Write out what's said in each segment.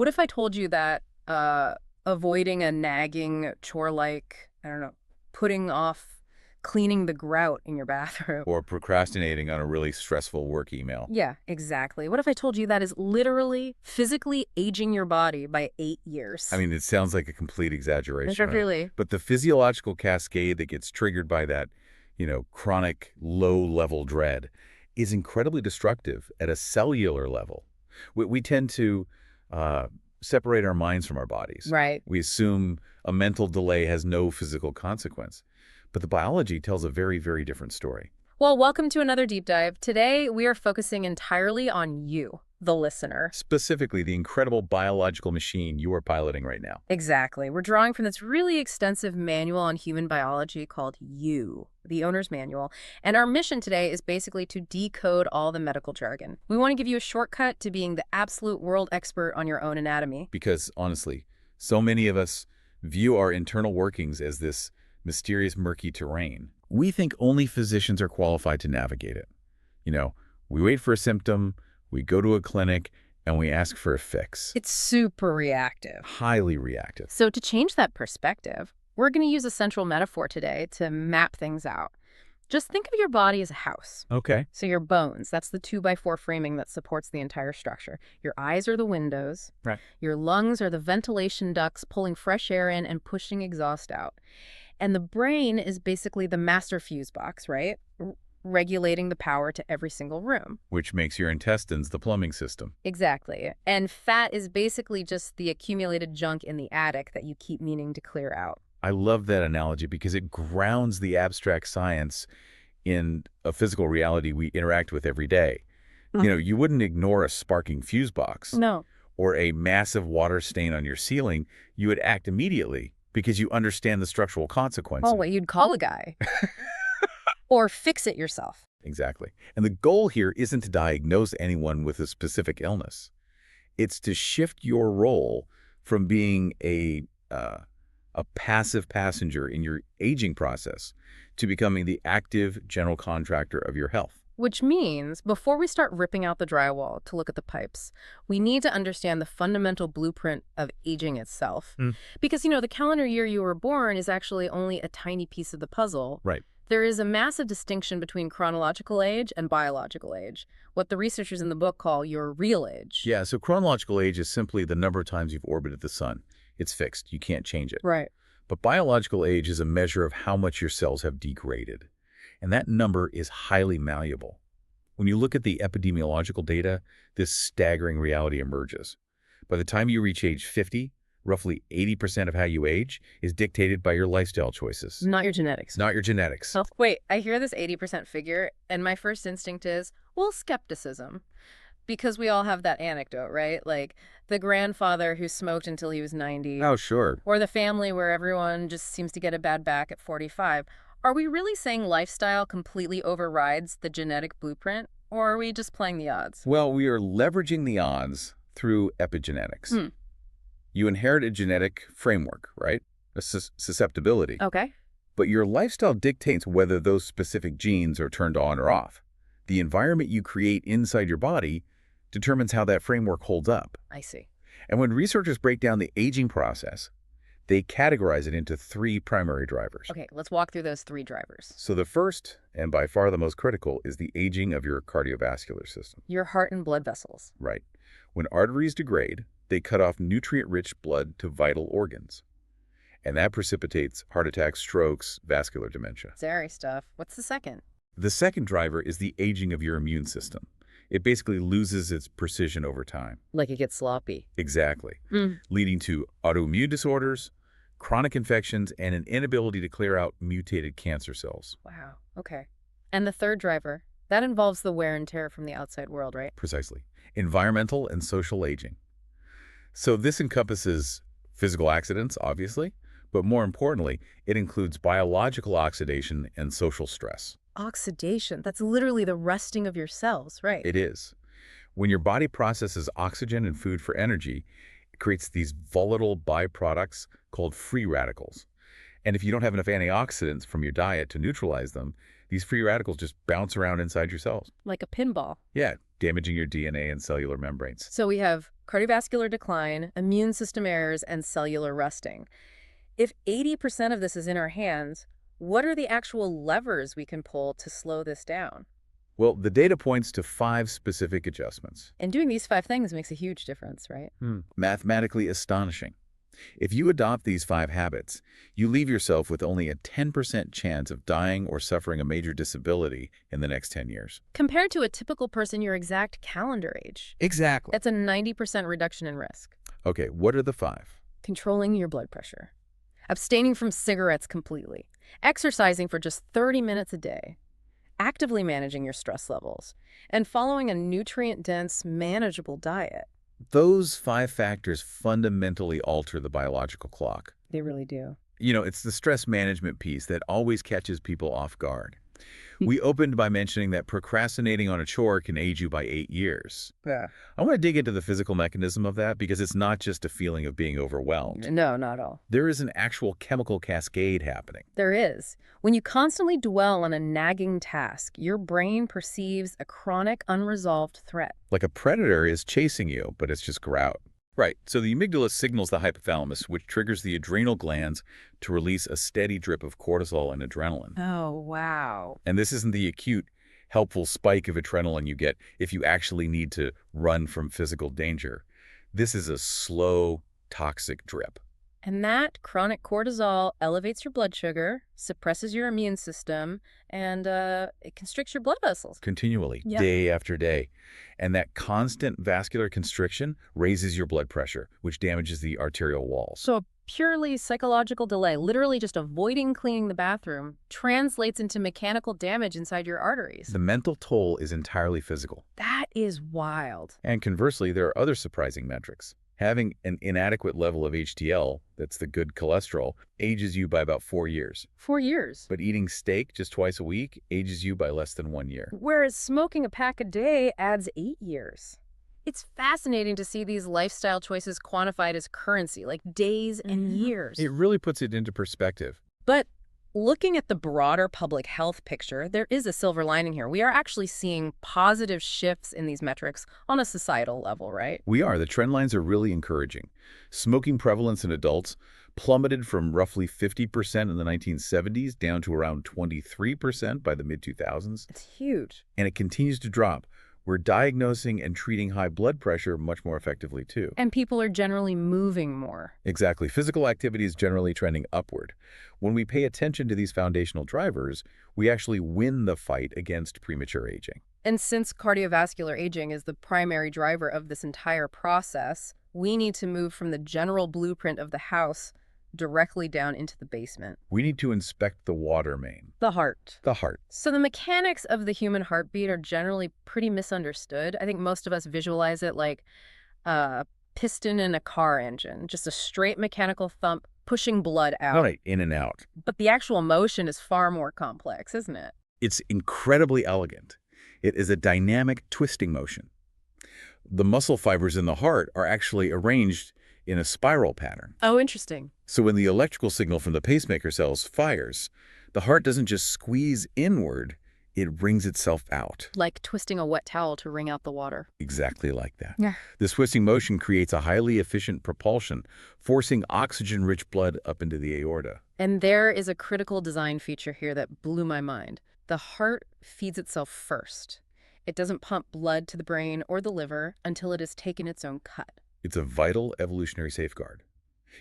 What if I told you that avoiding a nagging chore like, I don't know, putting off cleaning the grout in your bathroom? Or procrastinating on a really stressful work email. Yeah, exactly. What if I told you that is literally physically aging your body by 8 years? I mean, it sounds like a complete exaggeration, right? Really. But the physiological cascade that gets triggered by that, chronic low-level dread is incredibly destructive at a cellular level. We tend to separate our minds from our bodies. Right. We assume a mental delay has no physical consequence. But the biology tells a very, very different story. Well, welcome to another deep dive. Today, we are focusing entirely on you, the listener. Specifically, the incredible biological machine you are piloting right now. Exactly. We're drawing from this really extensive manual on human biology called You, the Owner's Manual. And our mission today is basically to decode all the medical jargon. We want to give you a shortcut to being the absolute world expert on your own anatomy. Because, honestly, so many of us view our internal workings as this mysterious, murky terrain. We think only physicians are qualified to navigate it. We wait for a symptom, we go to a clinic, and we ask for a fix. It's super reactive. Highly reactive. So to change that perspective, we're going to use a central metaphor today to map things out. Just think of your body as a house. Okay. So your bones, that's the 2x4 framing that supports the entire structure. Your eyes are the windows. Right. Your lungs are the ventilation ducts pulling fresh air in and pushing exhaust out. And the brain is basically the master fuse box, right? Regulating the power to every single room. Which makes your intestines the plumbing system. Exactly. And fat is basically just the accumulated junk in the attic that you keep meaning to clear out. I love that analogy because it grounds the abstract science in a physical reality we interact with every day. You wouldn't ignore a sparking fuse box. No. Or a massive water stain on your ceiling. You would act immediately because you understand the structural consequences. Oh, wait, you'd call a guy. Or fix it yourself. Exactly. And the goal here isn't to diagnose anyone with a specific illness. It's to shift your role from being a passive passenger in your aging process to becoming the active general contractor of your health. Which means, before we start ripping out the drywall to look at the pipes, we need to understand the fundamental blueprint of aging itself. Because, the calendar year you were born is actually only a tiny piece of the puzzle. Right. There is a massive distinction between chronological age and biological age, what the researchers in the book call your real age. Yeah, so chronological age is simply the number of times you've orbited the sun. It's fixed. You can't change it. Right. But biological age is a measure of how much your cells have degraded. And that number is highly malleable. When you look at the epidemiological data, this staggering reality emerges. By the time you reach age 50, roughly 80% of how you age is dictated by your lifestyle choices. Not your genetics. Not your genetics. Oh, wait, I hear this 80% figure, and my first instinct is, well, skepticism. Because we all have that anecdote, right? Like the grandfather who smoked until he was 90. Oh, sure. Or the family where everyone just seems to get a bad back at 45. Are we really saying lifestyle completely overrides the genetic blueprint, or are we just playing the odds? Well, we are leveraging the odds through epigenetics. You inherit a genetic framework, right? A susceptibility. Okay. But your lifestyle dictates whether those specific genes are turned on or off. The environment you create inside your body determines how that framework holds up. I see. And when researchers break down the aging process, they categorize it into 3 primary drivers. Okay, let's walk through those 3 drivers. So the first, and by far the most critical, is the aging of your cardiovascular system. Your heart and blood vessels. Right. When arteries degrade, they cut off nutrient-rich blood to vital organs. And that precipitates heart attacks, strokes, vascular dementia. Scary stuff. What's the second? The second driver is the aging of your immune system. It basically loses its precision over time. Like it gets sloppy. Exactly. Leading to autoimmune disorders, chronic infections, and an inability to clear out mutated cancer cells. Wow. Okay. And the third driver, that involves the wear and tear from the outside world, right? Precisely. Environmental and social aging. So this encompasses physical accidents, obviously, but more importantly, it includes biological oxidation and social stress. Oxidation, that's literally the rusting of your cells, right? It is. When your body processes oxygen and food for energy, it creates these volatile byproducts called free radicals. And if you don't have enough antioxidants from your diet to neutralize them, these free radicals just bounce around inside your cells. Like a pinball. Yeah, damaging your DNA and cellular membranes. So we have cardiovascular decline, immune system errors, and cellular rusting. If 80% of this is in our hands, what are the actual levers we can pull to slow this down? Well, the data points to 5 specific adjustments. And doing these 5 things makes a huge difference, right? Mathematically astonishing. If you adopt these 5 habits, you leave yourself with only a 10% chance of dying or suffering a major disability in the next 10 years. Compared to a typical person your exact calendar age. Exactly. That's a 90% reduction in risk. Okay, what are the 5? Controlling your blood pressure. Abstaining from cigarettes completely. Exercising for just 30 minutes a day. Actively managing your stress levels. And following a nutrient-dense, manageable diet. Those 5 factors fundamentally alter the biological clock. They really do. You know, it's the stress management piece that always catches people off guard. We opened by mentioning that procrastinating on a chore can age you by 8 years. Yeah. I want to dig into the physical mechanism of that because it's not just a feeling of being overwhelmed. No, not at all. There is an actual chemical cascade happening. There is. When you constantly dwell on a nagging task, your brain perceives a chronic, unresolved threat. Like a predator is chasing you, but it's just grout. Right, so the amygdala signals the hypothalamus, which triggers the adrenal glands to release a steady drip of cortisol and adrenaline. Oh, wow. And this isn't the acute, helpful spike of adrenaline you get if you actually need to run from physical danger. This is a slow, toxic drip. And that chronic cortisol elevates your blood sugar, suppresses your immune system, and it constricts your blood vessels. Continually, Yep. day after day. And that constant vascular constriction raises your blood pressure, which damages the arterial walls. So a purely psychological delay, literally just avoiding cleaning the bathroom, translates into mechanical damage inside your arteries. The mental toll is entirely physical. That is wild. And conversely, there are other surprising metrics. Having an inadequate level of HDL, that's the good cholesterol, ages you by about 4 years. 4 years. But eating steak just twice a week ages you by less than 1 year. Whereas smoking a pack a day adds 8 years. It's fascinating to see these lifestyle choices quantified as currency, like days and years. It really puts it into perspective. But looking at the broader public health picture, there is a silver lining here. We are actually seeing positive shifts in these metrics on a societal level, right? We are. The trend lines are really encouraging. Smoking prevalence in adults plummeted from roughly 50% in the 1970s down to around 23% by the mid-2000s. It's huge. And it continues to drop. We're diagnosing and treating high blood pressure much more effectively, too. And people are generally moving more. Exactly. Physical activity is generally trending upward. When we pay attention to these foundational drivers, we actually win the fight against premature aging. And since cardiovascular aging is the primary driver of this entire process, we need to move from the general blueprint of the house directly down into the basement. We need to inspect the water main, The heart. the heart. So the mechanics of the human heartbeat are generally pretty misunderstood. I think most of us visualize it like a piston in a car engine, just a straight mechanical thump pushing blood out. All right, in and out. But the actual motion is far more complex, isn't it? It's incredibly elegant. It is a dynamic twisting motion. The muscle fibers in the heart are actually arranged in a spiral pattern. Oh, interesting. So when the electrical signal from the pacemaker cells fires, the heart doesn't just squeeze inward, it wrings itself out. Like twisting a wet towel to wring out the water. Exactly like that. Yeah. This twisting motion creates a highly efficient propulsion, forcing oxygen-rich blood up into the aorta. And there is a critical design feature here that blew my mind. The heart feeds itself first. It doesn't pump blood to the brain or the liver until it has taken its own cut. It's a vital evolutionary safeguard.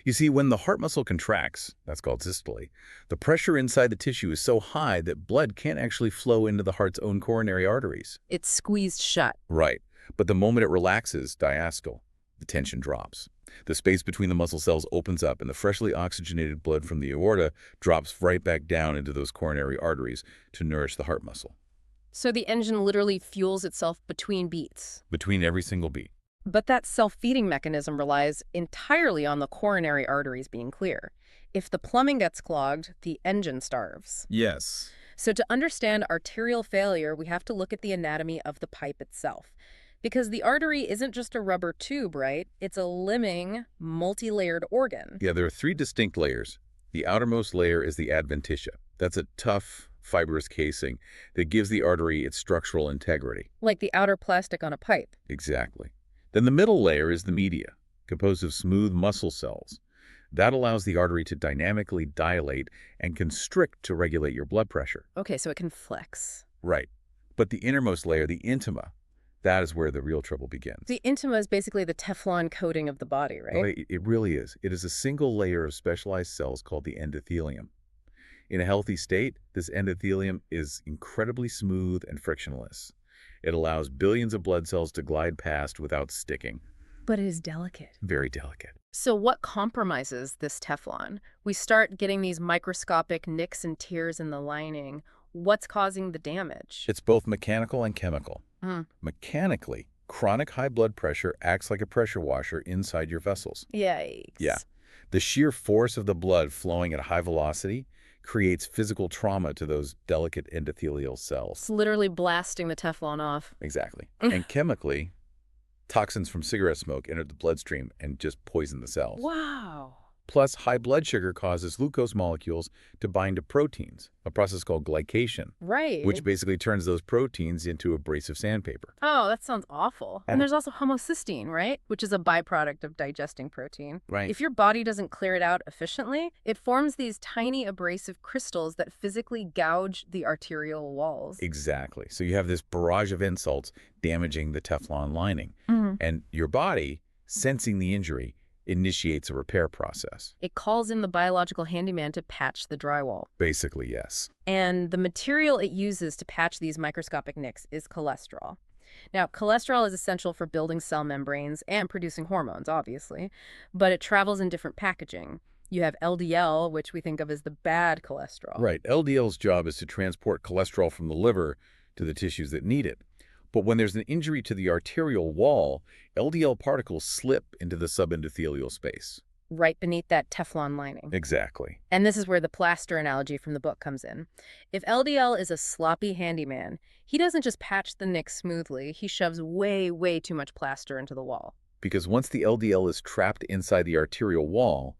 You see, when the heart muscle contracts, that's called systole, the pressure inside the tissue is so high that blood can't actually flow into the heart's own coronary arteries. It's squeezed shut. Right. But the moment it relaxes, diastole, the tension drops. The space between the muscle cells opens up and the freshly oxygenated blood from the aorta drops right back down into those coronary arteries to nourish the heart muscle. So the engine literally fuels itself between beats. Between every single beat. But that self-feeding mechanism relies entirely on the coronary arteries being clear. If the plumbing gets clogged, the engine starves. Yes. So to understand arterial failure, we have to look at the anatomy of the pipe itself. Because the artery isn't just a rubber tube, right? It's a limbing, multi-layered organ. Yeah, there are 3 distinct layers. The outermost layer is the adventitia. That's a tough, fibrous casing that gives the artery its structural integrity. Like the outer plastic on a pipe. Exactly. Then the middle layer is the media, composed of smooth muscle cells. That allows the artery to dynamically dilate and constrict to regulate your blood pressure. Okay, so it can flex. Right. But the innermost layer, the intima, that is where the real trouble begins. The intima is basically the Teflon coating of the body, right? Okay, it really is. It is a single layer of specialized cells called the endothelium. In a healthy state, this endothelium is incredibly smooth and frictionless. It allows billions of blood cells to glide past without sticking. But it is delicate. Very delicate. So what compromises this Teflon? We start getting these microscopic nicks and tears in the lining. What's causing the damage? It's both mechanical and chemical. Mechanically, chronic high blood pressure acts like a pressure washer inside your vessels. Yikes. Yeah. The sheer force of the blood flowing at a high velocity creates physical trauma to those delicate endothelial cells. It's literally blasting the Teflon off. Exactly. And chemically, toxins from cigarette smoke enter the bloodstream and just poison the cells. Wow. Plus, high blood sugar causes glucose molecules to bind to proteins, a process called glycation, Right. which basically turns those proteins into abrasive sandpaper. Oh, that sounds awful. And there's also homocysteine, right? Which is a byproduct of digesting protein. Right. If your body doesn't clear it out efficiently, it forms these tiny abrasive crystals that physically gouge the arterial walls. Exactly. So you have this barrage of insults damaging the Teflon lining. And your body, sensing the injury, initiates a repair process. It calls in the biological handyman to patch the drywall. Basically, yes. And the material it uses to patch these microscopic nicks is cholesterol. Now, cholesterol is essential for building cell membranes and producing hormones, obviously, but it travels in different packaging. You have LDL, which we think of as the bad cholesterol. Right. LDL's job is to transport cholesterol from the liver to the tissues that need it. But when there's an injury to the arterial wall, LDL particles slip into the subendothelial space. Right beneath that Teflon lining. Exactly. And this is where the plaster analogy from the book comes in. If LDL is a sloppy handyman, he doesn't just patch the nick smoothly, he shoves way, way too much plaster into the wall. Because once the LDL is trapped inside the arterial wall,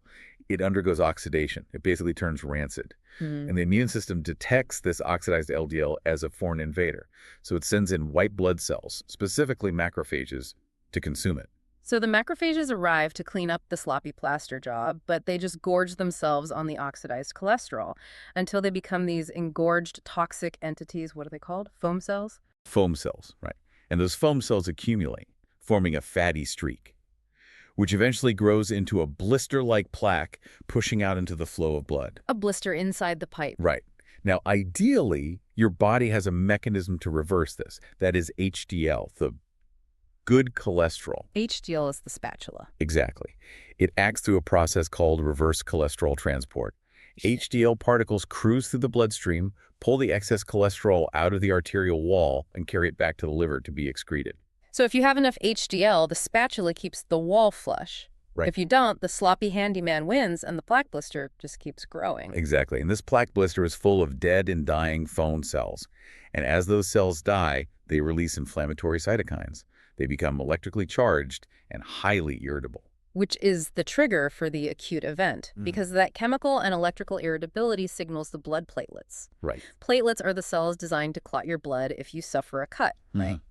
it undergoes oxidation. It basically turns rancid. And the immune system detects this oxidized LDL as a foreign invader. So it sends in white blood cells, specifically macrophages, to consume it. So the macrophages arrive to clean up the sloppy plaster job, but they just gorge themselves on the oxidized cholesterol until they become these engorged toxic entities. What are they called? Foam cells? Foam cells, right. And those foam cells accumulate, forming a fatty streak, which eventually grows into a blister-like plaque pushing out into the flow of blood. A blister inside the pipe. Right. Now, ideally, your body has a mechanism to reverse this. That is HDL, the good cholesterol. HDL is the spatula. Exactly. It acts through a process called reverse cholesterol transport. HDL particles cruise through the bloodstream, pull the excess cholesterol out of the arterial wall, and carry it back to the liver to be excreted. So if you have enough HDL, the spatula keeps the wall flush. Right. If you don't, the sloppy handyman wins and the plaque blister just keeps growing. Exactly. And this plaque blister is full of dead and dying foam cells. And as those cells die, they release inflammatory cytokines. They become electrically charged and highly irritable. Which is the trigger for the acute event, because that chemical and electrical irritability signals the blood platelets. Right. Platelets are the cells designed to clot your blood if you suffer a cut, right?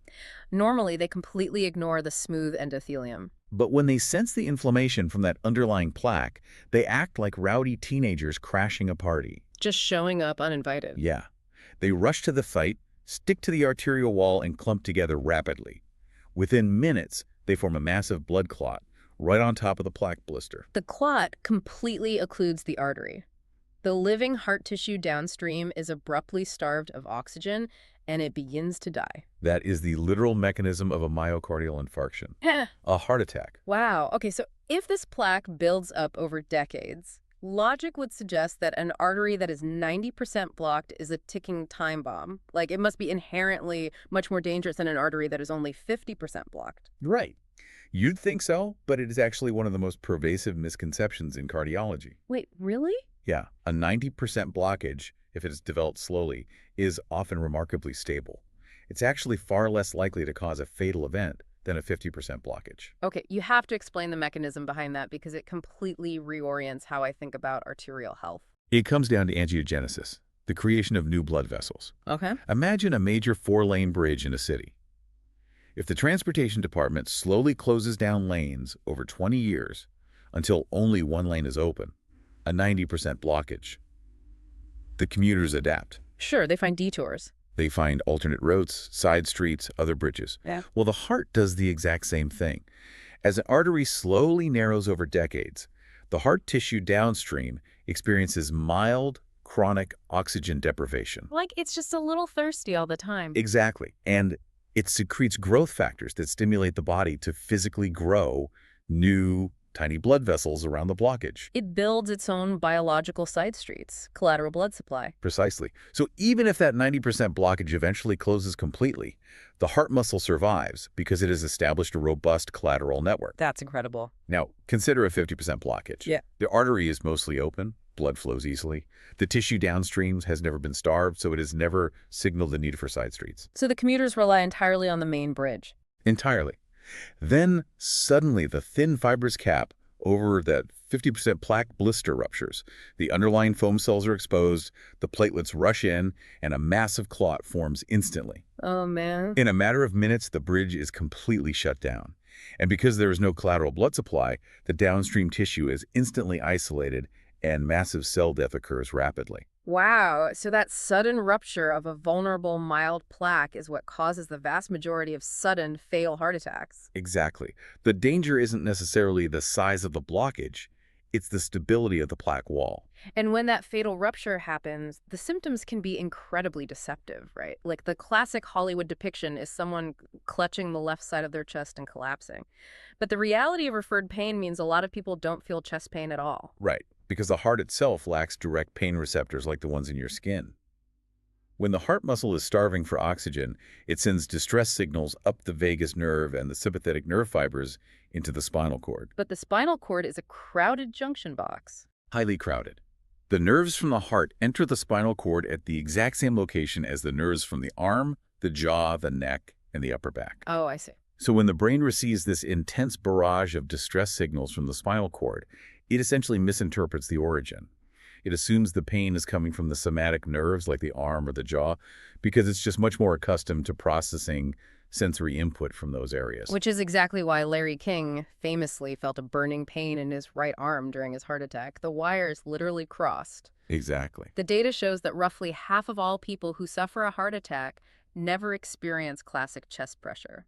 Normally, they completely ignore the smooth endothelium. But when they sense the inflammation from that underlying plaque, they act like rowdy teenagers crashing a party. Just showing up uninvited. Yeah. They rush to the fight, stick to the arterial wall, and clump together rapidly. Within minutes, they form a massive blood clot right on top of the plaque blister. The clot completely occludes the artery. The living heart tissue downstream is abruptly starved of oxygen, and it begins to die. That is the literal mechanism of a myocardial infarction, a heart attack. Wow. Okay, so if this plaque builds up over decades, logic would suggest that an artery that is 90% blocked is a ticking time bomb. Like, it must be inherently much more dangerous than an artery that is only 50% blocked. Right. You'd think so, but it is actually one of the most pervasive misconceptions in cardiology. Wait, really? Yeah, a 90% blockage, if it is developed slowly, is often remarkably stable. It's actually far less likely to cause a fatal event than a 50% blockage. Okay, you have to explain the mechanism behind that because it completely reorients how I think about arterial health. It comes down to angiogenesis. the creation of new blood vessels. Okay. Imagine a major four-lane bridge in a city. If the transportation department slowly closes down lanes over 20 years until only one lane is open, a 90% blockage, the commuters adapt. Sure, they find detours. They find alternate routes, side streets, other bridges. Yeah. Well, the heart does the exact same thing. As an artery slowly narrows over decades, the heart tissue downstream experiences mild, chronic oxygen deprivation. Like it's just a little thirsty all the time. Exactly. And it secretes growth factors that stimulate the body to physically grow new, tiny blood vessels around the blockage. It builds its own biological side streets, collateral blood supply. Precisely. So even if that 90% blockage eventually closes completely, the heart muscle survives because it has established a robust collateral network. That's incredible. Now, consider a 50% blockage. Yeah. The artery is mostly open, blood flows easily. The tissue downstream has never been starved, so it has never signaled the need for side streets. So the commuters rely entirely on the main bridge. Entirely. Then, suddenly, the thin fibrous cap over that 50% plaque blister ruptures. The underlying foam cells are exposed, the platelets rush in, and a massive clot forms instantly. Oh, man. In a matter of minutes, the bridge is completely shut down. And because there is no collateral blood supply, the downstream tissue is instantly isolated and massive cell death occurs rapidly. Wow, so that sudden rupture of a vulnerable mild plaque is what causes the vast majority of sudden fatal heart attacks. Exactly. The danger isn't necessarily the size of the blockage, it's the stability of the plaque wall. And when that fatal rupture happens, the symptoms can be incredibly deceptive, right? Like the classic Hollywood depiction is someone clutching the left side of their chest and collapsing. But the reality of referred pain means a lot of people don't feel chest pain at all. Right, because the heart itself lacks direct pain receptors like the ones in your skin. When the heart muscle is starving for oxygen, it sends distress signals up the vagus nerve and the sympathetic nerve fibers into the spinal cord. But the spinal cord is a crowded junction box. Highly crowded. The nerves from the heart enter the spinal cord at the exact same location as the nerves from the arm, the jaw, the neck, and the upper back. Oh, I see. So when the brain receives this intense barrage of distress signals from the spinal cord, it essentially misinterprets the origin. It assumes the pain is coming from the somatic nerves like the arm or the jaw because it's just much more accustomed to processing sensory input from those areas. Which is exactly why Larry King famously felt a burning pain in his right arm during his heart attack. The wires literally crossed. Exactly. The data shows that roughly half of all people who suffer a heart attack never experience classic chest pressure.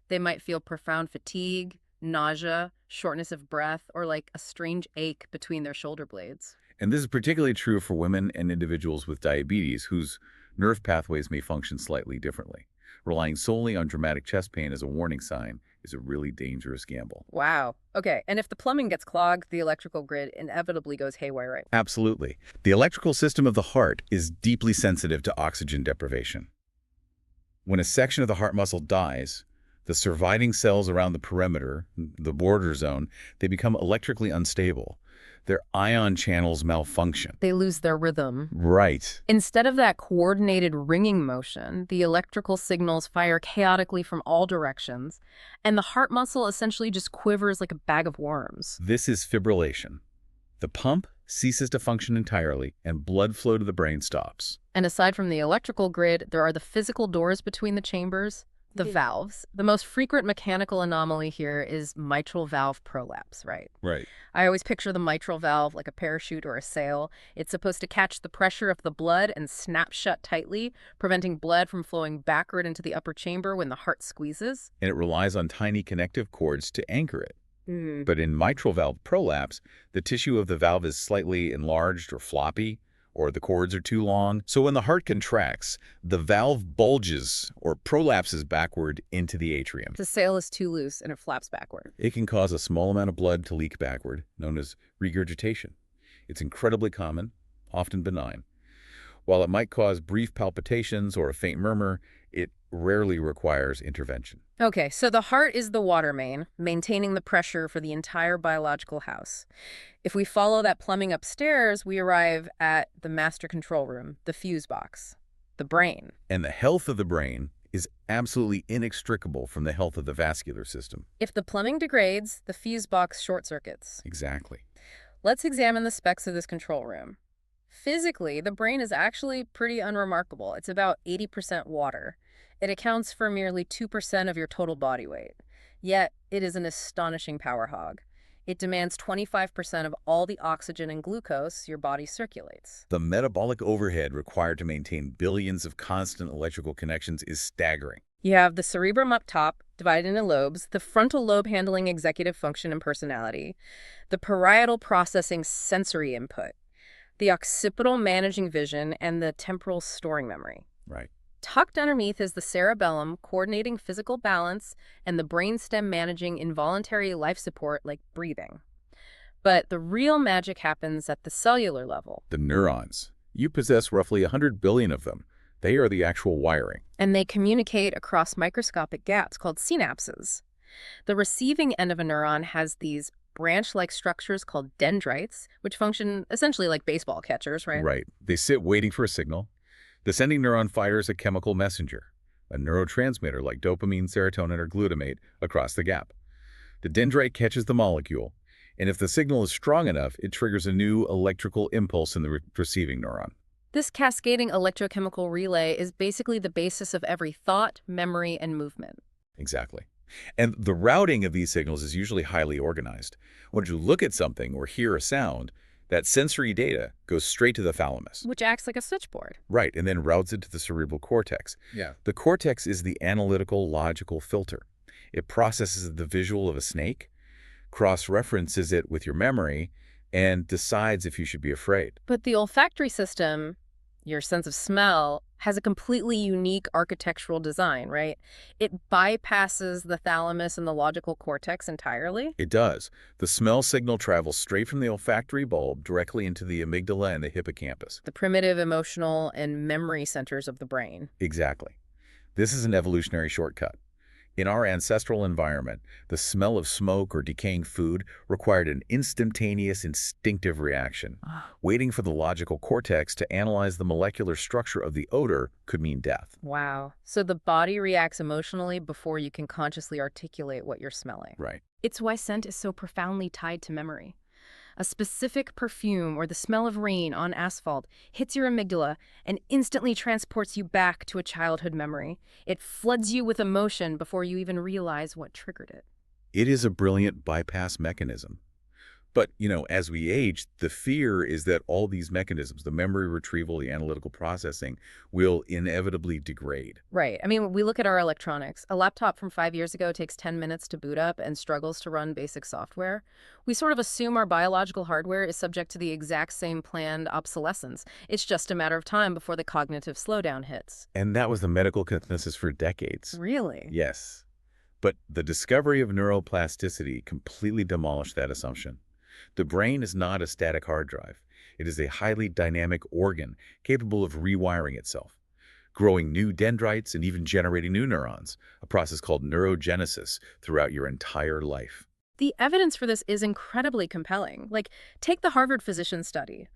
They might feel profound fatigue, nausea, shortness of breath, or like a strange ache between their shoulder blades. And this is particularly true for women and individuals with diabetes whose nerve pathways may function slightly differently. Relying solely on dramatic chest pain as a warning sign is a really dangerous gamble. Wow. Okay, and if the plumbing gets clogged, the electrical grid inevitably goes haywire, right? Absolutely. The electrical system of the heart is deeply sensitive to oxygen deprivation. When a section of the heart muscle dies, the surviving cells around the perimeter, the border zone, they become electrically unstable. Their ion channels malfunction. They lose their rhythm. Right. Instead of that coordinated ringing motion, the electrical signals fire chaotically from all directions, and the heart muscle essentially just quivers like a bag of worms. This is fibrillation. The pump ceases to function entirely, and blood flow to the brain stops. And aside from the electrical grid, there are the physical doors between the chambers, the valves. The most frequent mechanical anomaly here is mitral valve prolapse, right? Right. I always picture the mitral valve like a parachute or a sail. It's supposed to catch the pressure of the blood and snap shut tightly, preventing blood from flowing backward into the upper chamber when the heart squeezes. And it relies on tiny connective cords to anchor it. But in mitral valve prolapse, the tissue of the valve is slightly enlarged or floppy, or the cords are too long. So when the heart contracts, the valve bulges or prolapses backward into the atrium. The sail is too loose and it flaps backward. It can cause a small amount of blood to leak backward, known as regurgitation. It's incredibly common, often benign. While it might cause brief palpitations or a faint murmur, it rarely requires intervention. Okay, so the heart is the water main, maintaining the pressure for the entire biological house. If we follow that plumbing upstairs, we arrive at the master control room, the fuse box, the brain. And the health of the brain is absolutely inextricable from the health of the vascular system. If the plumbing degrades, the fuse box short circuits. Exactly. Let's examine the specs of this control room. Physically, the brain is actually pretty unremarkable. It's about 80% water. It accounts for merely 2% of your total body weight. Yet, it is an astonishing power hog. It demands 25% of all the oxygen and glucose your body circulates. The metabolic overhead required to maintain billions of constant electrical connections is staggering. You have the cerebrum up top, divided into lobes, the frontal lobe handling executive function and personality, the parietal processing sensory input, the occipital managing vision, and the temporal storing memory. Right. Tucked underneath is the cerebellum, coordinating physical balance, and the brainstem managing involuntary life support like breathing. But the real magic happens at the cellular level. The neurons. You possess roughly 100 billion of them. They are the actual wiring. And they communicate across microscopic gaps called synapses. The receiving end of a neuron has these branch-like structures called dendrites, which function essentially like baseball catchers, right? Right. They sit waiting for a signal. The sending neuron fires a chemical messenger, a neurotransmitter like dopamine, serotonin, or glutamate, across the gap. The dendrite catches the molecule, and if the signal is strong enough, it triggers a new electrical impulse in the receiving neuron. This cascading electrochemical relay is basically the basis of every thought, memory, and movement. Exactly. And the routing of these signals is usually highly organized. When you look at something or hear a sound, that sensory data goes straight to the thalamus. Which acts like a switchboard. Right, and then routes it to the cerebral cortex. Yeah. The cortex is the analytical, logical filter. It processes the visual of a snake, cross-references it with your memory, and decides if you should be afraid. But the olfactory system, your sense of smell, has a completely unique architectural design, right? It bypasses the thalamus and the logical cortex entirely. It does. The smell signal travels straight from the olfactory bulb directly into the amygdala and the hippocampus. The primitive emotional and memory centers of the brain. Exactly. This is an evolutionary shortcut. In our ancestral environment, the smell of smoke or decaying food required an instantaneous, instinctive reaction. Waiting for the logical cortex to analyze the molecular structure of the odor could mean death. Wow. So the body reacts emotionally before you can consciously articulate what you're smelling. Right. It's why scent is so profoundly tied to memory. A specific perfume or the smell of rain on asphalt hits your amygdala and instantly transports you back to a childhood memory. It floods you with emotion before you even realize what triggered it. It is a brilliant bypass mechanism. But, as we age, the fear is that all these mechanisms, the memory retrieval, the analytical processing, will inevitably degrade. Right. I mean, we look at our electronics. A laptop from 5 years ago takes 10 minutes to boot up and struggles to run basic software. We sort of assume our biological hardware is subject to the exact same planned obsolescence. It's just a matter of time before the cognitive slowdown hits. And that was the medical consensus for decades. Really? Yes. But the discovery of neuroplasticity completely demolished that assumption. The brain is not a static hard drive. It is a highly dynamic organ capable of rewiring itself, growing new dendrites and even generating new neurons, a process called neurogenesis throughout your entire life. The evidence for this is incredibly compelling. Take the Harvard physician study.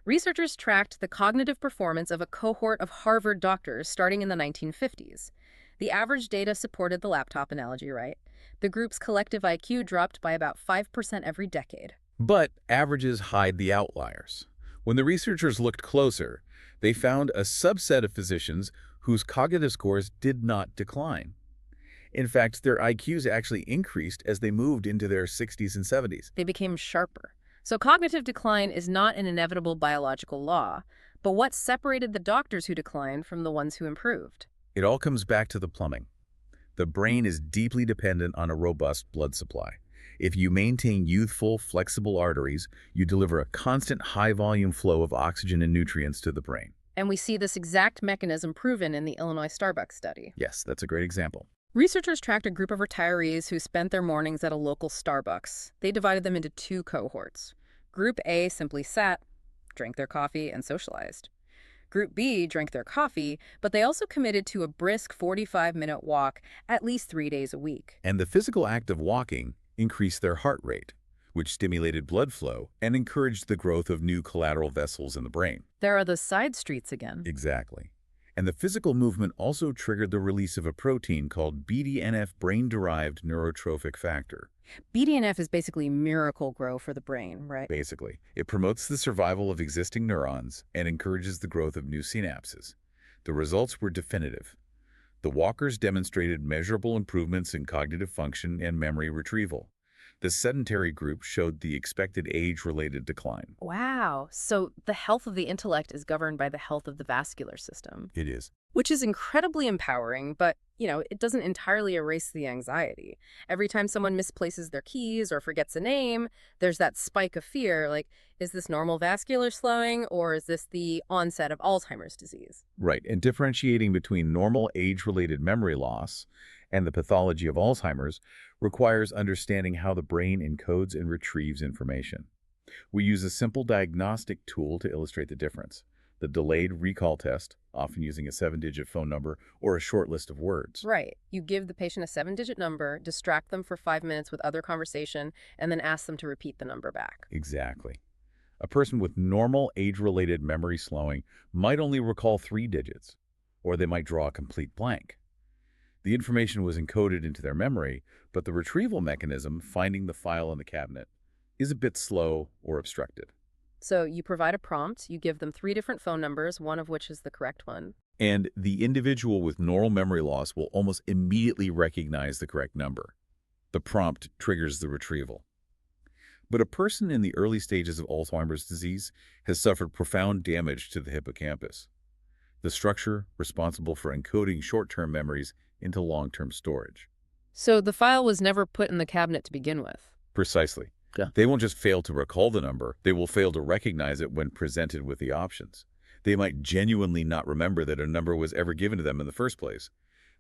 Researchers tracked the cognitive performance of a cohort of Harvard doctors starting in the 1950s. The average data supported the laptop analogy, right? The group's collective IQ dropped by about 5% every decade. But averages hide the outliers. When the researchers looked closer, they found a subset of physicians whose cognitive scores did not decline. In fact, their IQs actually increased as they moved into their 60s and 70s. They became sharper. So cognitive decline is not an inevitable biological law, but what separated the doctors who declined from the ones who improved? It all comes back to the plumbing. The brain is deeply dependent on a robust blood supply. If you maintain youthful, flexible arteries, you deliver a constant high-volume flow of oxygen and nutrients to the brain. And we see this exact mechanism proven in the Illinois Starbucks study. Yes, that's a great example. Researchers tracked a group of retirees who spent their mornings at a local Starbucks. They divided them into two cohorts. Group A simply sat, drank their coffee, and socialized. Group B drank their coffee, but they also committed to a brisk 45-minute walk at least 3 days a week. And the physical act of walking increased their heart rate, which stimulated blood flow and encouraged the growth of new collateral vessels in the brain. There are those side streets again. Exactly. And the physical movement also triggered the release of a protein called BDNF, brain-derived neurotrophic factor. BDNF is basically miracle grow for the brain, right? Basically, it promotes the survival of existing neurons and encourages the growth of new synapses. The results were definitive. The walkers demonstrated measurable improvements in cognitive function and memory retrieval. The sedentary group showed the expected age-related decline. Wow. So the health of the intellect is governed by the health of the vascular system, It is. which is incredibly empowering, but, it doesn't entirely erase the anxiety. Every time someone misplaces their keys or forgets a name, there's that spike of fear, like, is this normal vascular slowing or is this the onset of Alzheimer's disease? Right, and differentiating between normal age-related memory loss and the pathology of Alzheimer's requires understanding how the brain encodes and retrieves information. We use a simple diagnostic tool to illustrate the difference: the delayed recall test, often using a 7-digit phone number or a short list of words. Right. You give the patient a 7-digit number, distract them for 5 minutes with other conversation, and then ask them to repeat the number back. Exactly. A person with normal age-related memory slowing might only recall 3 digits, or they might draw a complete blank. The information was encoded into their memory, but the retrieval mechanism, finding the file in the cabinet, is a bit slow or obstructed. So you provide a prompt, you give them 3 different phone numbers, one of which is the correct one. And the individual with normal memory loss will almost immediately recognize the correct number. The prompt triggers the retrieval. But a person in the early stages of Alzheimer's disease has suffered profound damage to the hippocampus, the structure responsible for encoding short-term memories into long-term storage. So the file was never put in the cabinet to begin with. Precisely. Yeah. They won't just fail to recall the number, they will fail to recognize it when presented with the options. They might genuinely not remember that a number was ever given to them in the first place.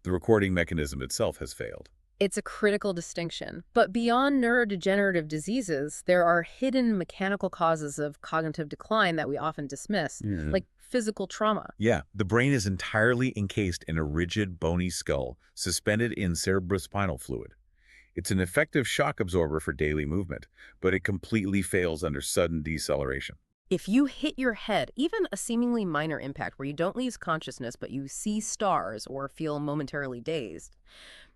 The recording mechanism itself has failed. It's a critical distinction. But beyond neurodegenerative diseases, there are hidden mechanical causes of cognitive decline that we often dismiss, like physical trauma. Yeah, the brain is entirely encased in a rigid, bony skull suspended in cerebrospinal fluid. It's an effective shock absorber for daily movement, but it completely fails under sudden deceleration. If you hit your head, even a seemingly minor impact where you don't lose consciousness but you see stars or feel momentarily dazed,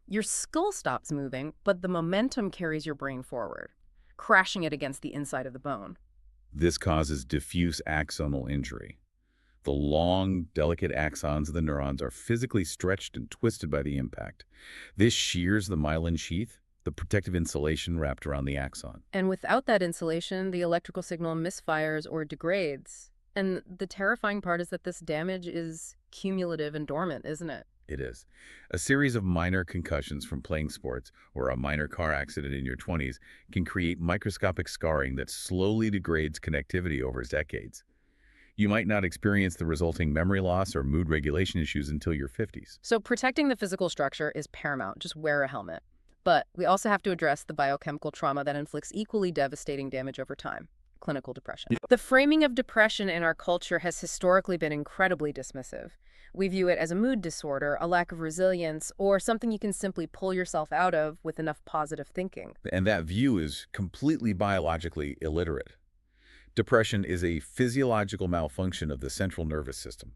your skull stops moving, but the momentum carries your brain forward, crashing it against the inside of the bone. This causes diffuse axonal injury. The long, delicate axons of the neurons are physically stretched and twisted by the impact. This shears the myelin sheath, the protective insulation wrapped around the axon. And without that insulation, the electrical signal misfires or degrades. And the terrifying part is that this damage is cumulative and dormant, isn't it? It is. A series of minor concussions from playing sports or a minor car accident in your 20s can create microscopic scarring that slowly degrades connectivity over decades. You might not experience the resulting memory loss or mood regulation issues until your 50s. So protecting the physical structure is paramount. Just wear a helmet. But we also have to address the biochemical trauma that inflicts equally devastating damage over time: clinical depression. The framing of depression in our culture has historically been incredibly dismissive. We view it as a mood disorder, a lack of resilience, or something you can simply pull yourself out of with enough positive thinking. And that view is completely biologically illiterate. Depression is a physiological malfunction of the central nervous system.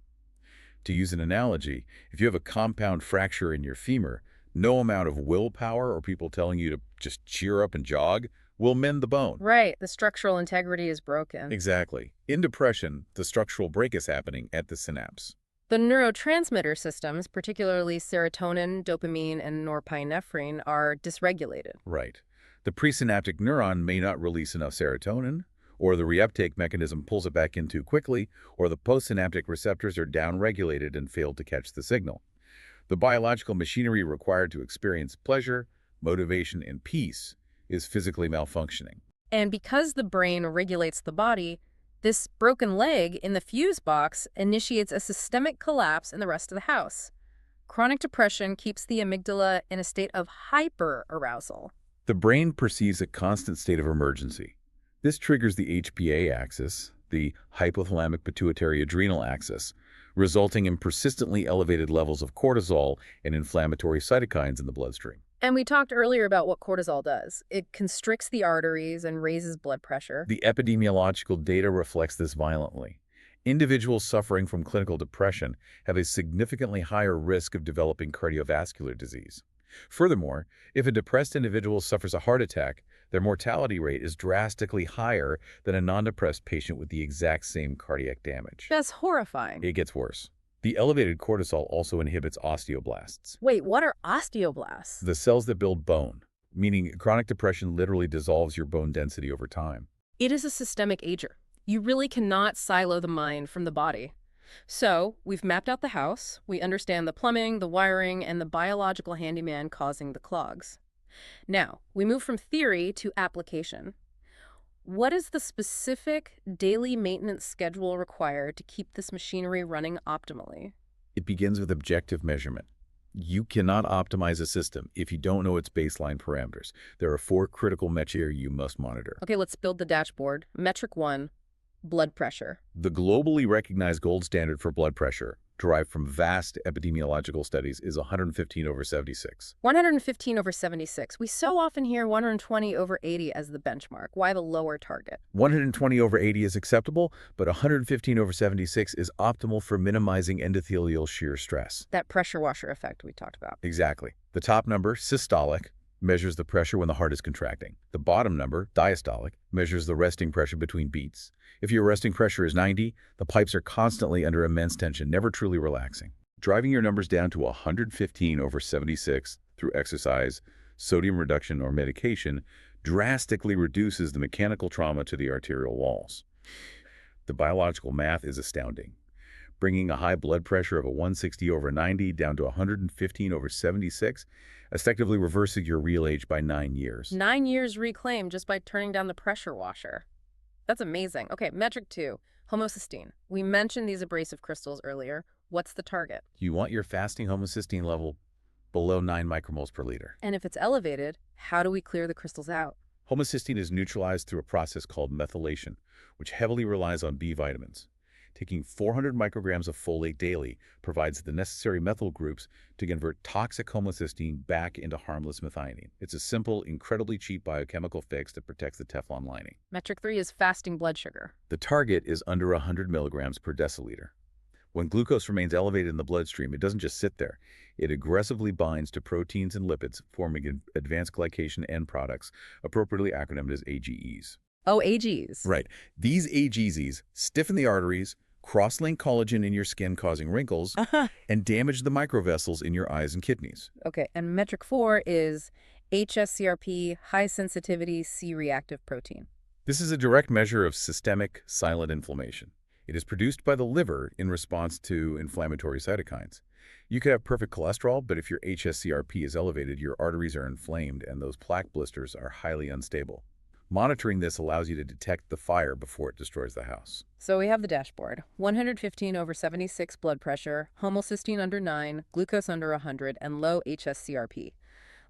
To use an analogy, if you have a compound fracture in your femur, no amount of willpower or people telling you to just cheer up and jog will mend the bone. Right. The structural integrity is broken. Exactly. In depression, the structural break is happening at the synapse. The neurotransmitter systems, particularly serotonin, dopamine, and norepinephrine, are dysregulated. Right. The presynaptic neuron may not release enough serotonin, or the reuptake mechanism pulls it back in too quickly, or the postsynaptic receptors are downregulated and fail to catch the signal. The biological machinery required to experience pleasure, motivation, and peace is physically malfunctioning. And because the brain regulates the body, this broken leg in the fuse box initiates a systemic collapse in the rest of the house. Chronic depression keeps the amygdala in a state of hyperarousal. The brain perceives a constant state of emergency. This triggers the HPA axis, the hypothalamic pituitary adrenal axis, resulting in persistently elevated levels of cortisol and inflammatory cytokines in the bloodstream. And we talked earlier about what cortisol does. It constricts the arteries and raises blood pressure. The epidemiological data reflects this violently. Individuals suffering from clinical depression have a significantly higher risk of developing cardiovascular disease. Furthermore, if a depressed individual suffers a heart attack, their mortality rate is drastically higher than a non-depressed patient with the exact same cardiac damage. That's horrifying. It gets worse. The elevated cortisol also inhibits osteoblasts, Wait, what are osteoblasts? the cells that build bone, meaning chronic depression literally dissolves your bone density over time. It is a systemic ager. You really cannot silo the mind from the body. So, we've mapped out the house, we understand the plumbing, the wiring, and the biological handyman causing the clogs. Now, we move from theory to application. What is the specific daily maintenance schedule required to keep this machinery running optimally? It begins with objective measurement. You cannot optimize a system if you don't know its baseline parameters. There are 4 critical metrics you must monitor. Okay, let's build the dashboard. Metric 1, blood pressure. The globally recognized gold standard for blood pressure, derived from vast epidemiological studies, is 115/76. 115/76. We so often hear 120/80 as the benchmark. Why the lower target? 120/80 is acceptable, but 115/76 is optimal for minimizing endothelial shear stress. That pressure washer effect we talked about. Exactly. The top number, systolic, measures the pressure when the heart is contracting. The bottom number, diastolic, measures the resting pressure between beats. If your resting pressure is 90, the pipes are constantly under immense tension, never truly relaxing. Driving your numbers down to 115/76 through exercise, sodium reduction, or medication drastically reduces the mechanical trauma to the arterial walls. The biological math is astounding. Bringing a high blood pressure of a 160/90 down to 115/76, effectively reversing your real age by 9 years. 9 years reclaimed just by turning down the pressure washer. That's amazing. Okay, metric 2, homocysteine. We mentioned these abrasive crystals earlier. What's the target? You want your fasting homocysteine level below 9 micromoles per liter. And if it's elevated, how do we clear the crystals out? Homocysteine is neutralized through a process called methylation, which heavily relies on B vitamins. Taking 400 micrograms of folate daily provides the necessary methyl groups to convert toxic homocysteine back into harmless methionine. It's a simple, incredibly cheap biochemical fix that protects the Teflon lining. Metric 3 is fasting blood sugar. The target is under 100 milligrams per deciliter. When glucose remains elevated in the bloodstream, it doesn't just sit there. It aggressively binds to proteins and lipids, forming advanced glycation end products, appropriately acronymed as AGEs. Oh, AGs. Right. These AGEs stiffen the arteries, cross-link collagen in your skin causing wrinkles, and damage the microvessels in your eyes and kidneys. Okay, and metric 4 is HSCRP, high sensitivity C-reactive protein. This is a direct measure of systemic silent inflammation. It is produced by the liver in response to inflammatory cytokines. You could have perfect cholesterol, but if your HSCRP is elevated, your arteries are inflamed and those plaque blisters are highly unstable. Monitoring this allows you to detect the fire before it destroys the house. So we have the dashboard. 115/76 blood pressure, homocysteine under 9, glucose under 100, and low HSCRP.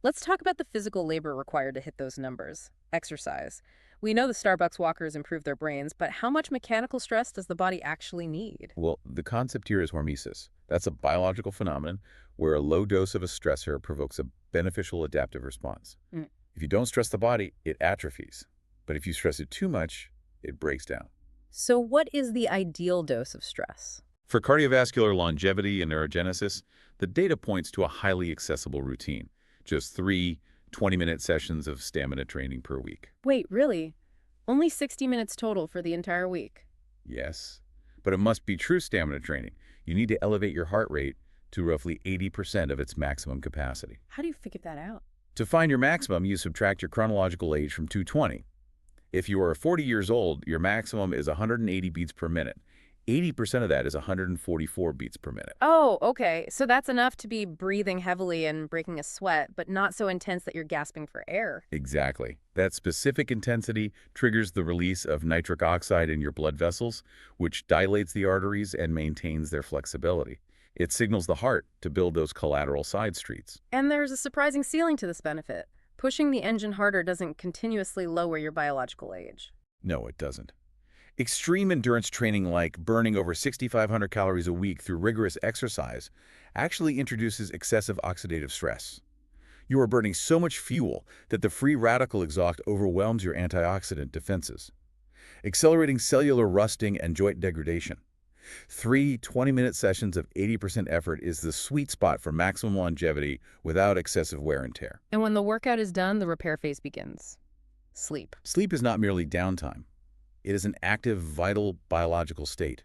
Let's talk about the physical labor required to hit those numbers. Exercise. We know the Starbucks walkers improve their brains, but how much mechanical stress does the body actually need? Well, the concept here is hormesis. That's a biological phenomenon where a low dose of a stressor provokes a beneficial adaptive response. If you don't stress the body, it atrophies. But if you stress it too much, it breaks down. So what is the ideal dose of stress? For cardiovascular longevity and neurogenesis, the data points to a highly accessible routine. Just 3 20-minute sessions of stamina training per week. Wait, really? Only 60 minutes total for the entire week? Yes, but it must be true stamina training. You need to elevate your heart rate to roughly 80% of its maximum capacity. How do you figure that out? To find your maximum, you subtract your chronological age from 220. If you are 40 years old, your maximum is 180 beats per minute. 80% of that is 144 beats per minute. Oh, okay. So that's enough to be breathing heavily and breaking a sweat, but not so intense that you're gasping for air. Exactly. That specific intensity triggers the release of nitric oxide in your blood vessels, which dilates the arteries and maintains their flexibility. It signals the heart to build those collateral side streets. And there's a surprising ceiling to this benefit. Pushing the engine harder doesn't continuously lower your biological age. No, it doesn't. Extreme endurance training like burning over 6,500 calories a week through rigorous exercise actually introduces excessive oxidative stress. You are burning so much fuel that the free radical exhaust overwhelms your antioxidant defenses, accelerating cellular rusting and joint degradation. Three 20-minute sessions of 80% effort is the sweet spot for maximum longevity without excessive wear and tear. And when the workout is done, the repair phase begins. Sleep. Sleep is not merely downtime. It is an active, vital biological state.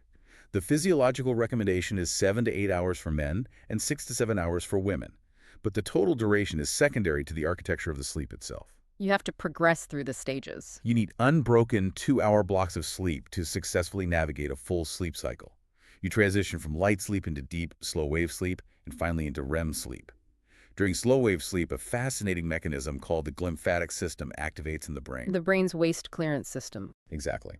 The physiological recommendation is 7 to 8 hours for men and 6 to 7 hours for women. But the total duration is secondary to the architecture of the sleep itself. You have to progress through the stages. You need unbroken 2-hour blocks of sleep to successfully navigate a full sleep cycle. You transition from light sleep into deep, slow-wave sleep, and finally into REM sleep. During slow-wave sleep, a fascinating mechanism called the glymphatic system activates in the brain. The brain's waste clearance system. Exactly.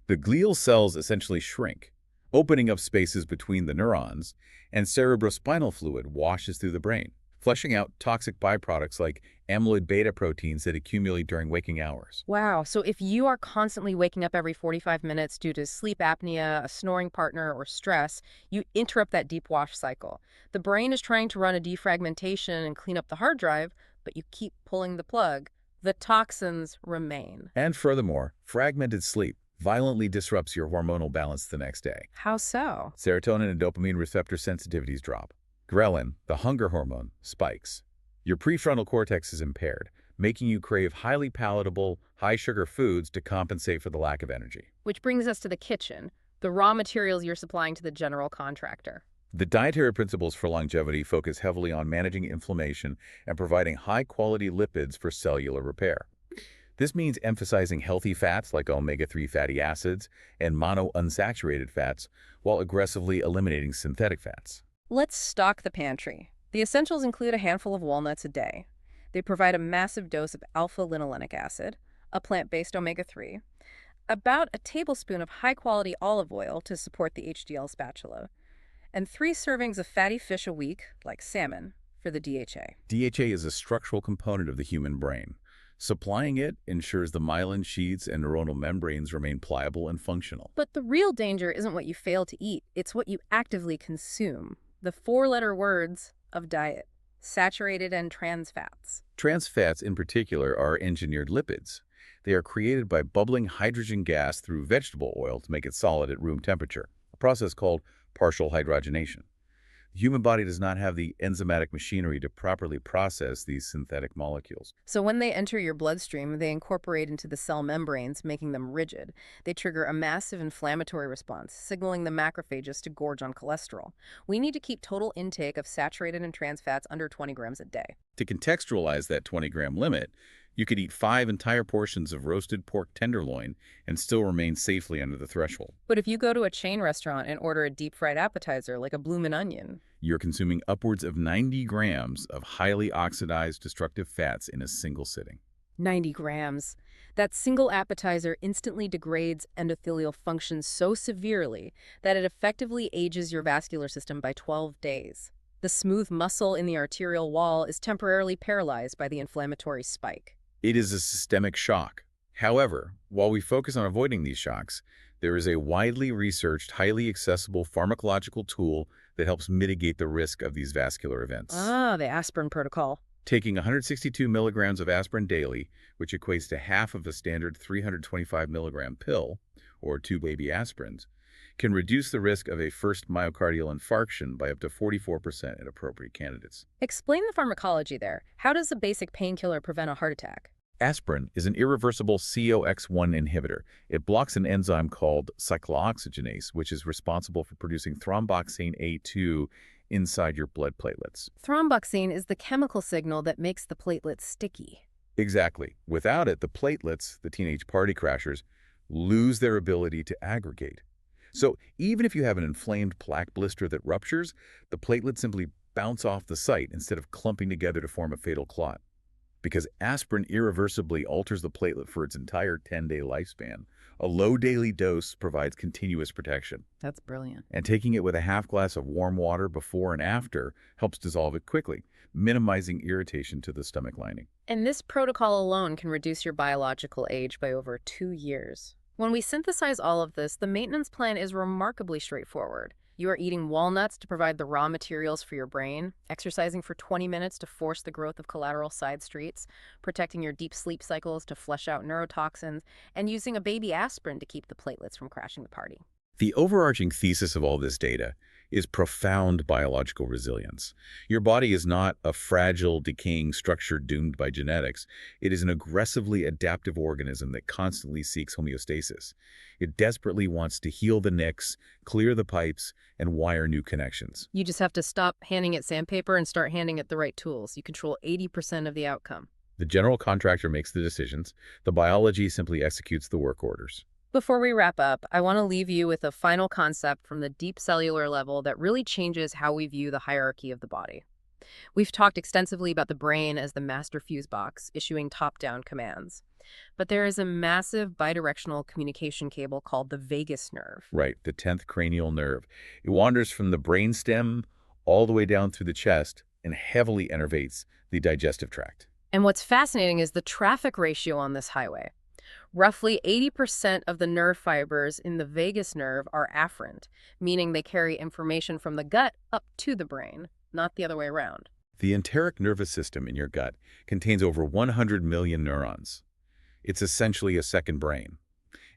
The glial cells essentially shrink, opening up spaces between the neurons, and cerebrospinal fluid washes through the brain, flushing out toxic byproducts like amyloid beta proteins that accumulate during waking hours. Wow, so if you are constantly waking up every 45 minutes due to sleep apnea, a snoring partner, or stress, you interrupt that deep wash cycle. The brain is trying to run a defragmentation and clean up the hard drive, but you keep pulling the plug. The toxins remain. And furthermore, fragmented sleep violently disrupts your hormonal balance the next day. How so? Serotonin and dopamine receptor sensitivities drop. Ghrelin, the hunger hormone, spikes. Your prefrontal cortex is impaired, making you crave highly palatable, high-sugar foods to compensate for the lack of energy. Which brings us to the kitchen, the raw materials you're supplying to the general contractor. The dietary principles for longevity focus heavily on managing inflammation and providing high-quality lipids for cellular repair. This means emphasizing healthy fats like omega-3 fatty acids and monounsaturated fats while aggressively eliminating synthetic fats. Let's stock the pantry. The essentials include a handful of walnuts a day. They provide a massive dose of alpha-linolenic acid, a plant-based omega-3, about a tablespoon of high-quality olive oil to support the HDL spatula, and 3 servings of fatty fish a week, like salmon, for the DHA. DHA is a structural component of the human brain. Supplying it ensures the myelin sheaths and neuronal membranes remain pliable and functional. But the real danger isn't what you fail to eat, it's what you actively consume. The 4-letter words of diet: saturated and trans fats. Trans fats in particular are engineered lipids. They are created by bubbling hydrogen gas through vegetable oil to make it solid at room temperature, a process called partial hydrogenation. The human body does not have the enzymatic machinery to properly process these synthetic molecules. So when they enter your bloodstream, they incorporate into the cell membranes, making them rigid. They trigger a massive inflammatory response, signaling the macrophages to gorge on cholesterol. We need to keep total intake of saturated and trans fats under 20 grams a day. To contextualize that 20-gram limit, you could eat 5 entire portions of roasted pork tenderloin and still remain safely under the threshold. But if you go to a chain restaurant and order a deep-fried appetizer like a bloomin' onion, You're consuming upwards of 90 grams of highly oxidized destructive fats in a single sitting. 90 grams. That single appetizer instantly degrades endothelial function so severely that it effectively ages your vascular system by 12 days. The smooth muscle in the arterial wall is temporarily paralyzed by the inflammatory spike. It is a systemic shock. However, while we focus on avoiding these shocks, there is a widely researched, highly accessible pharmacological tool that helps mitigate the risk of these vascular events. Ah, the Aspirin Protocol. Taking 162 milligrams of aspirin daily, which equates to half of a standard 325 milligram pill, or 2 baby aspirins, can reduce the risk of a first myocardial infarction by up to 44% in appropriate candidates. Explain the pharmacology there. How does a basic painkiller prevent a heart attack? Aspirin is an irreversible COX-1 inhibitor. It blocks an enzyme called cyclooxygenase, which is responsible for producing thromboxane A2 inside your blood platelets. Thromboxane is the chemical signal that makes the platelets sticky. Exactly. Without it, the platelets, the teenage party crashers, lose their ability to aggregate. So even if you have an inflamed plaque blister that ruptures, the platelets simply bounce off the site instead of clumping together to form a fatal clot. Because aspirin irreversibly alters the platelet for its entire 10-day lifespan, a low daily dose provides continuous protection. That's brilliant. And taking it with a half glass of warm water before and after helps dissolve it quickly, minimizing irritation to the stomach lining. And this protocol alone can reduce your biological age by over 2 years. When we synthesize all of this, the maintenance plan is remarkably straightforward. You are eating walnuts to provide the raw materials for your brain, exercising for 20 minutes to force the growth of collateral side streets, protecting your deep sleep cycles to flush out neurotoxins, and using a baby aspirin to keep the platelets from crashing the party. The overarching thesis of all this data is profound biological resilience. Your body is not a fragile, decaying structure doomed by genetics. It is an aggressively adaptive organism that constantly seeks homeostasis. It desperately wants to heal the nicks, clear the pipes, and wire new connections. You just have to stop handing it sandpaper and start handing it the right tools. You control 80% of the outcome. The general contractor makes the decisions. The biology simply executes the work orders. Before we wrap up, I want to leave you with a final concept from the deep cellular level that really changes how we view the hierarchy of the body. We've talked extensively about the brain as the master fuse box, issuing top-down commands. But there is a massive bidirectional communication cable called the vagus nerve. Right, the 10th cranial nerve. It wanders from the brainstem all the way down through the chest and heavily innervates the digestive tract. And what's fascinating is the traffic ratio on this highway. Roughly 80% of the nerve fibers in the vagus nerve are afferent, meaning they carry information from the gut up to the brain, not the other way around. The enteric nervous system in your gut contains over 100 million neurons. It's essentially a second brain.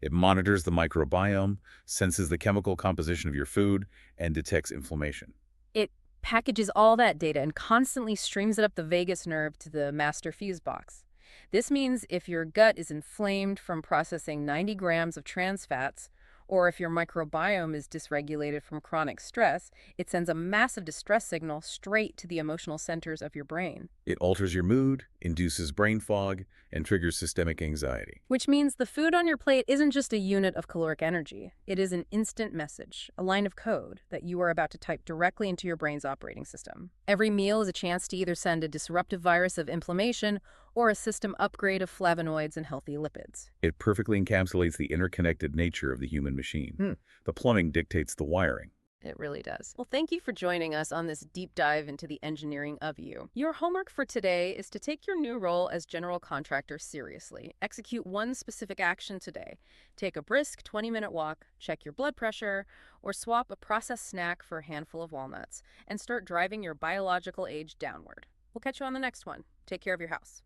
It monitors the microbiome, senses the chemical composition of your food, and detects inflammation. It packages all that data and constantly streams it up the vagus nerve to the master fuse box. This means if your gut is inflamed from processing 90 grams of trans fats, or if your microbiome is dysregulated from chronic stress, it sends a massive distress signal straight to the emotional centers of your brain. It alters your mood, induces brain fog, and triggers systemic anxiety. Which means the food on your plate isn't just a unit of caloric energy. It is an instant message, a line of code that you are about to type directly into your brain's operating system. Every meal is a chance to either send a disruptive virus of inflammation or a system upgrade of flavonoids and healthy lipids. It perfectly encapsulates the interconnected nature of the human machine. The plumbing dictates the wiring. It really does. Well, thank you for joining us on this deep dive into the engineering of you. Your homework for today is to take your new role as general contractor seriously. Execute one specific action today. Take a brisk 20-minute walk, check your blood pressure, or swap a processed snack for a handful of walnuts, and start driving your biological age downward. We'll catch you on the next one. Take care of your house.